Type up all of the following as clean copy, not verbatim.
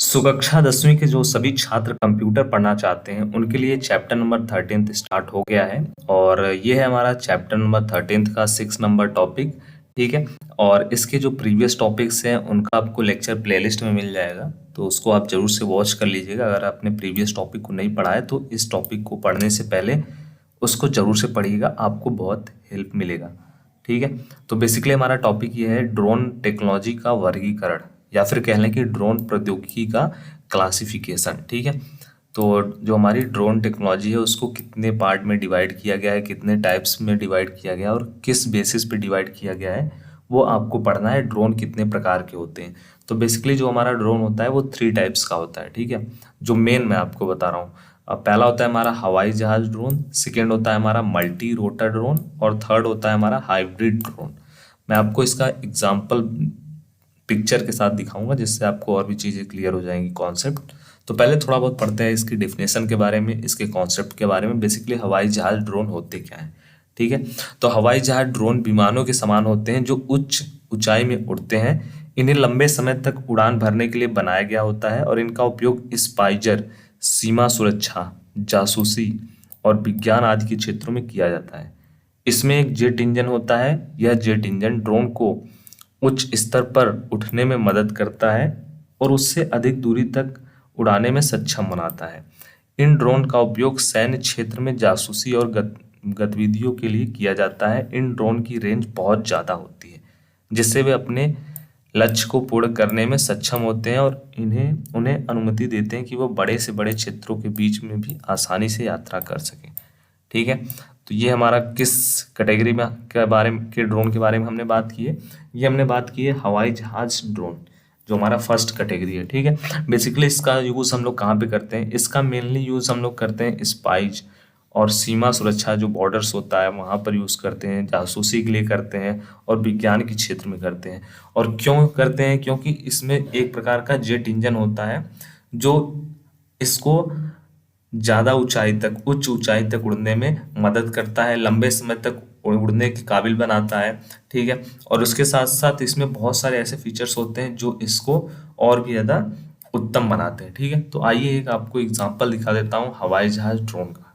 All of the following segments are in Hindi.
सुकक्षा 10वीं के जो सभी छात्र कंप्यूटर पढ़ना चाहते हैं, उनके लिए चैप्टर नंबर 13th स्टार्ट हो गया है और ये है हमारा चैप्टर नंबर 13th का 6 नंबर टॉपिक। ठीक है। और इसके जो प्रीवियस टॉपिक्स हैं उनका आपको लेक्चर प्लेलिस्ट में मिल जाएगा, तो उसको आप जरूर से वॉच कर लीजिएगा। अगर आपने प्रीवियस टॉपिक को नहीं पढ़ा है तो इस टॉपिक को पढ़ने से पहले उसको जरूर से पढ़िएगा, आपको बहुत हेल्प मिलेगा। ठीक है। तो बेसिकली हमारा टॉपिक ये है ड्रोन टेक्नोलॉजी का वर्गीकरण, या फिर कह लें कि ड्रोन प्रौद्योगिकी का क्लासिफिकेशन। ठीक है। तो जो हमारी ड्रोन टेक्नोलॉजी है उसको कितने पार्ट में डिवाइड किया गया है, कितने टाइप्स में डिवाइड किया गया है और किस बेसिस पे डिवाइड किया गया है, वो आपको पढ़ना है। ड्रोन कितने प्रकार के होते हैं। तो बेसिकली जो हमारा ड्रोन होता है वो 3 टाइप्स का होता है। ठीक है। जो मेन मैं आपको बता रहा हूँ, अब पहला होता है हमारा हवाई जहाज ड्रोन, सेकेंड होता है हमारा मल्टी रोटर ड्रोन और थर्ड होता है हमारा हाइब्रिड ड्रोन। मैं आपको इसका एग्जाम्पल पिक्चर के साथ दिखाऊंगा जिससे आपको और भी चीज़ें क्लियर हो जाएंगी, कॉन्सेप्ट। तो पहले थोड़ा बहुत पढ़ते हैं इसकी डेफिनेशन के बारे में, इसके कॉन्सेप्ट के बारे में। बेसिकली हवाई जहाज ड्रोन होते क्या हैं। ठीक है। तो हवाई जहाज ड्रोन विमानों के समान होते हैं जो उच्च ऊंचाई में उड़ते हैं। इन्हें लंबे समय तक उड़ान भरने के लिए बनाया गया होता है और इनका उपयोग स्पाइजर, सीमा सुरक्षा, जासूसी और विज्ञान आदि के क्षेत्रों में किया जाता है। इसमें एक जेट इंजन होता है। यह जेट इंजन ड्रोन को उच्च स्तर पर उठने में मदद करता है और उससे अधिक दूरी तक उड़ाने में सक्षम बनाता है। इन ड्रोन का उपयोग सैन्य क्षेत्र में जासूसी और गतिविधियों के लिए किया जाता है। इन ड्रोन की रेंज बहुत ज़्यादा होती है जिससे वे अपने लक्ष्य को पूर्ण करने में सक्षम होते हैं और उन्हें अनुमति देते हैं कि वो बड़े से बड़े क्षेत्रों के बीच में भी आसानी से यात्रा कर सकें। ठीक है। तो ये हमारा किस कैटेगरी में के ड्रोन के बारे में हमने बात की है। ये हमने बात की है हवाई जहाज ड्रोन, जो हमारा फर्स्ट कैटेगरी है। ठीक है। बेसिकली इसका यूज़ हम लोग कहाँ पे करते हैं, इसका मेनली यूज़ हम लोग करते हैं स्पाइज और सीमा सुरक्षा, जो बॉर्डर्स होता है वहाँ पर यूज़ करते हैं, जासूसी के लिए करते हैं और विज्ञान के क्षेत्र में करते हैं। और क्यों करते हैं, क्योंकि इसमें एक प्रकार का जेट इंजन होता है जो इसको ज़्यादा ऊंचाई तक, उच्च ऊंचाई तक उड़ने में मदद करता है, लंबे समय तक उड़ने के काबिल बनाता है। ठीक है। और उसके साथ साथ इसमें बहुत सारे ऐसे फीचर्स होते हैं जो इसको और भी ज़्यादा उत्तम बनाते हैं। ठीक है। तो आइए एक आपको एग्जांपल दिखा देता हूँ हवाई जहाज ड्रोन का।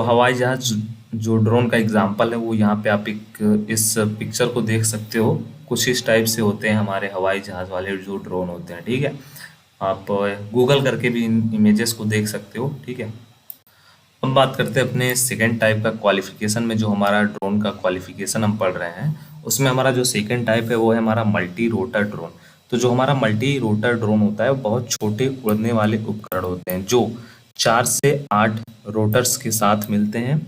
हवाई जहाज जो ड्रोन का एग्जांपल है वो यहाँ पे आप इस पिक्चर को देख सकते हो। कुछ इस टाइप से होते हैं हमारे हवाई जहाज वाले जो ड्रोन होते हैं। ठीक है। आप गूगल करके भी इन इमेजेस को देख सकते हो। ठीक है। हम बात करते हैं अपने सेकेंड टाइप का क्वालिफिकेशन में। जो हमारा ड्रोन का क्वालिफिकेशन हम पढ़ रहे हैं उसमें हमारा जो सेकेंड टाइप है वो है हमारा मल्टी रोटर ड्रोन। तो जो हमारा मल्टी रोटर ड्रोन होता है वो बहुत छोटे उड़ने वाले उपकरण होते हैं जो 4 से 8 रोटर्स के साथ मिलते हैं।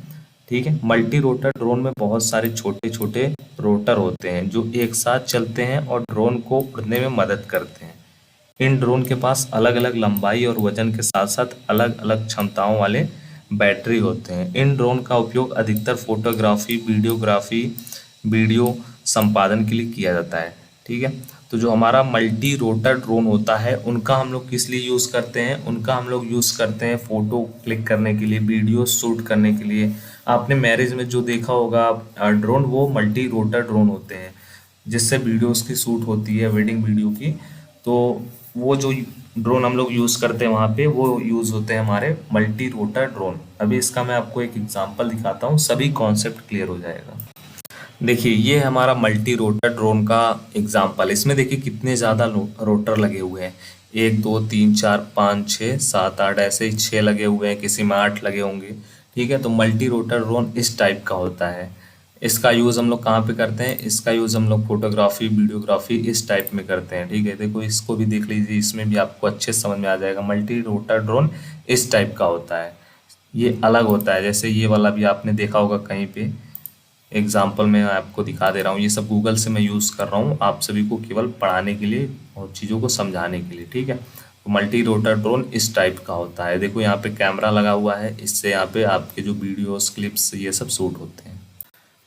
ठीक है। मल्टी रोटर ड्रोन में बहुत सारे छोटे छोटे रोटर होते हैं जो एक साथ चलते हैं और ड्रोन को उड़ने में मदद करते हैं। इन ड्रोन के पास अलग अलग लंबाई और वजन के साथ साथ अलग अलग क्षमताओं वाले बैटरी होते हैं। इन ड्रोन का उपयोग अधिकतर फोटोग्राफी, वीडियोग्राफी, वीडियो संपादन के लिए किया जाता है। ठीक है। तो जो हमारा मल्टी रोटर ड्रोन होता है उनका हम लोग किस लिए यूज़ करते हैं, उनका हम लोग यूज़ करते हैं फ़ोटो क्लिक करने के लिए, वीडियो शूट करने के लिए। आपने मैरिज में जो देखा होगा ड्रोन, वो मल्टी रोटर ड्रोन होते हैं जिससे वीडियोस की शूट होती है, वेडिंग वीडियो की। तो वो जो ड्रोन हम लोग यूज़ करते हैं वहाँ पे वो यूज़ होते हैं हमारे मल्टी रोटर ड्रोन। अभी इसका मैं आपको एक एग्जांपल दिखाता हूँ, सभी कॉन्सेप्ट क्लियर हो जाएगा। देखिए ये हमारा मल्टी रोटर ड्रोन का एग्जांपल। इसमें देखिए कितने ज़्यादा रोटर लगे हुए हैं, 1 2 3 4 5 6 7 8, ऐसे ही 6 लगे हुए हैं, किसी में 8 लगे होंगे। ठीक है। तो मल्टी रोटर ड्रोन इस टाइप का होता है। इसका यूज़ हम लोग कहाँ पे करते हैं, इसका यूज़ हम लोग फोटोग्राफी, वीडियोग्राफी इस टाइप में करते हैं। ठीक है। देखो इसको भी देख लीजिए, इसमें भी आपको अच्छे से समझ में आ जाएगा। मल्टी रोटर ड्रोन इस टाइप का होता है, ये अलग होता है। जैसे ये वाला भी आपने देखा होगा कहीं पे, एग्जाम्पल मैं आपको दिखा दे रहा हूँ। ये सब गूगल से मैं यूज़ कर रहा हूँ आप सभी को केवल पढ़ाने के लिए और चीज़ों को समझाने के लिए। ठीक है। तो मल्टी रोटर ड्रोन इस टाइप का होता है। देखो यहाँ पे कैमरा लगा हुआ है, इससे यहाँ पे आपके जो वीडियोस, क्लिप्स ये सब शूट होते हैं।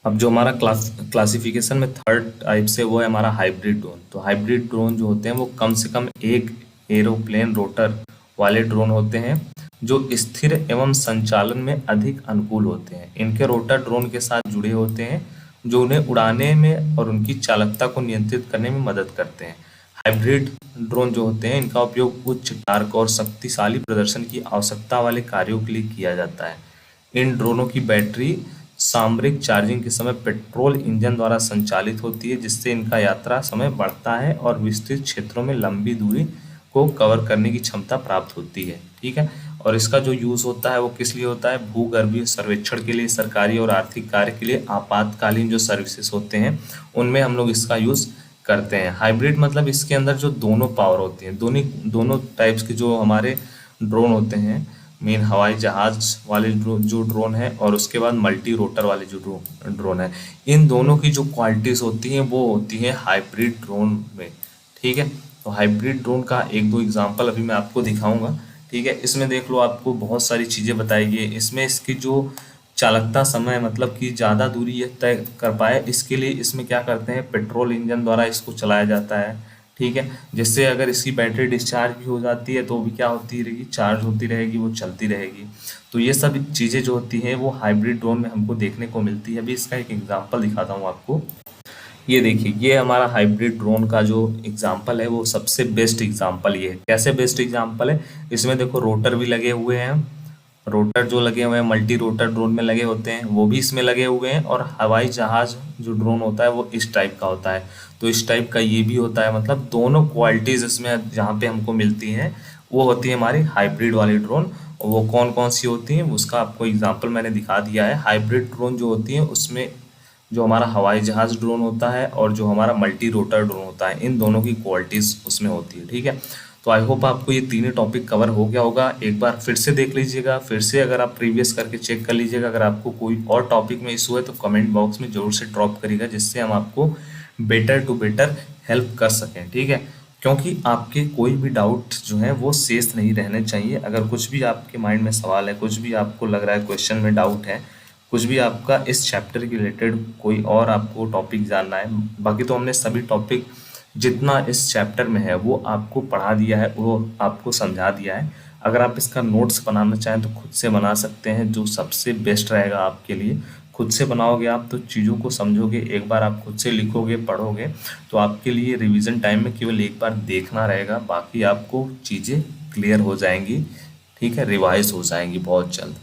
अब जो हमारा क्लासिफिकेशन में थर्ड टाइप से वो है हमारा हाइब्रिड ड्रोन। तो हाइब्रिड ड्रोन जो होते हैं वो कम से कम एक एरोप्लेन रोटर वाले ड्रोन होते हैं जो स्थिर एवं संचालन में अधिक अनुकूल होते हैं। इनके रोटर ड्रोन के साथ जुड़े होते हैं जो उन्हें उड़ाने में और उनकी चालकता को नियंत्रित करने में मदद करते हैं। हाइब्रिड ड्रोन जो होते हैं इनका उपयोग उच्च टार्क और शक्तिशाली प्रदर्शन की आवश्यकता वाले कार्यों के लिए किया जाता है। इन ड्रोनों की बैटरी सामरिक चार्जिंग के समय पेट्रोल इंजन द्वारा संचालित होती है, जिससे इनका यात्रा समय बढ़ता है और विस्तृत क्षेत्रों में लंबी दूरी को कवर करने की क्षमता प्राप्त होती है। ठीक है, और इसका जो यूज़ होता है वो किस लिए होता है? भूगर्भीय सर्वेक्षण के लिए, सरकारी और आर्थिक कार्य के लिए, आपातकालीन जो सर्विसेज होते हैं उनमें हम लोग इसका यूज़ करते हैं। हाइब्रिड मतलब इसके अंदर जो दोनों पावर होती हैं, दोनों टाइप्स के जो हमारे ड्रोन होते हैं, मेन हवाई जहाज वाले जो ड्रोन है और उसके बाद मल्टी रोटर वाले जो ड्रोन है, इन दोनों की जो क्वालिटीज़ होती हैं वो होती है हाइब्रिड ड्रोन में। ठीक है, तो हाइब्रिड ड्रोन का एक दो एग्जांपल अभी मैं आपको दिखाऊंगा। ठीक है, इसमें देख लो आपको बहुत सारी चीज़ें बताई गई है। इसमें इसकी जो चालकता समय मतलब कि ज़्यादा दूरी ये तय कर पाए, इसके लिए इसमें क्या करते हैं, पेट्रोल इंजन द्वारा इसको चलाया जाता है। ठीक है, जिससे अगर इसकी बैटरी डिस्चार्ज भी हो जाती है तो भी क्या होती रहेगी, चार्ज होती रहेगी, वो चलती रहेगी। तो ये सब चीज़ें जो होती हैं वो हाइब्रिड ड्रोन में हमको देखने को मिलती है। अभी इसका एक एग्जांपल दिखाता हूँ आपको। ये देखिए, ये हमारा हाइब्रिड ड्रोन का जो एग्जांपल है वो सबसे बेस्ट एग्जांपल ये है। कैसे बेस्ट एग्जांपल है? इसमें देखो रोटर भी लगे हुए हैं, रोटर जो लगे हुए हैं मल्टी रोटर ड्रोन में लगे होते हैं वो भी इसमें लगे हुए हैं, और हवाई जहाज जो ड्रोन होता है वो इस टाइप का होता है, तो इस टाइप का ये भी होता है। मतलब दोनों क्वालिटीज़ इसमें जहाँ पे हमको मिलती हैं वो होती है हमारी हाइब्रिड वाली ड्रोन। और वो कौन कौन सी होती हैं उसका आपको एग्जाम्पल मैंने दिखा दिया है। हाइब्रिड ड्रोन जो होती है उसमें जो हमारा हवाई जहाज ड्रोन होता है और जो हमारा मल्टी रोटर ड्रोन होता है, इन दोनों की क्वालिटीज़ उसमें होती है। ठीक है, तो आई होप आपको ये तीनों टॉपिक कवर हो गया होगा। एक बार फिर से देख लीजिएगा, फिर से अगर आप प्रीवियस करके चेक कर लीजिएगा। अगर आपको कोई और टॉपिक में इशू है तो कमेंट बॉक्स में ज़रूर से ड्रॉप करिएगा, जिससे हम आपको बेटर टू बेटर हेल्प कर सकें। ठीक है, क्योंकि आपके कोई भी डाउट जो है वो शेष नहीं रहने चाहिए। अगर कुछ भी आपके माइंड में सवाल है, कुछ भी आपको लग रहा है क्वेश्चन में डाउट है, कुछ भी आपका इस चैप्टर के रिलेटेड कोई और आपको टॉपिक जानना है, बाकी तो हमने सभी टॉपिक जितना इस चैप्टर में है वो आपको पढ़ा दिया है, वो आपको समझा दिया है। अगर आप इसका नोट्स बनाना चाहें तो खुद से बना सकते हैं, जो सबसे बेस्ट रहेगा आपके लिए। खुद से बनाओगे आप तो चीज़ों को समझोगे, एक बार आप खुद से लिखोगे पढ़ोगे तो आपके लिए रिवीजन टाइम में केवल एक बार देखना रहेगा, बाकी आपको चीज़ें क्लियर हो जाएंगी। ठीक है, रिवाइज हो जाएंगी बहुत जल्द।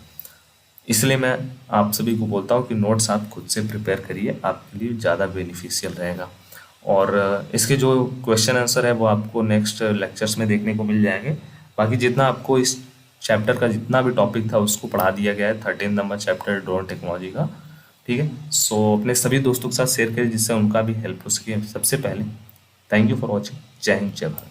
इसलिए मैं आप सभी को बोलता हूँ कि नोट्स आप खुद से प्रिपेयर करिए, आपके लिए ज़्यादा बेनिफिशियल रहेगा। और इसके जो क्वेश्चन आंसर है वो आपको नेक्स्ट लेक्चर्स में देखने को मिल जाएंगे। बाकी जितना आपको इस चैप्टर का जितना भी टॉपिक था उसको पढ़ा दिया गया है, 13 नंबर चैप्टर ड्रोन टेक्नोलॉजी का। ठीक है, सो अपने सभी दोस्तों के साथ शेयर करें जिससे उनका भी हेल्प हो सके। सबसे पहले थैंक यू फॉर वॉचिंग। जय हिंद, जय भारत।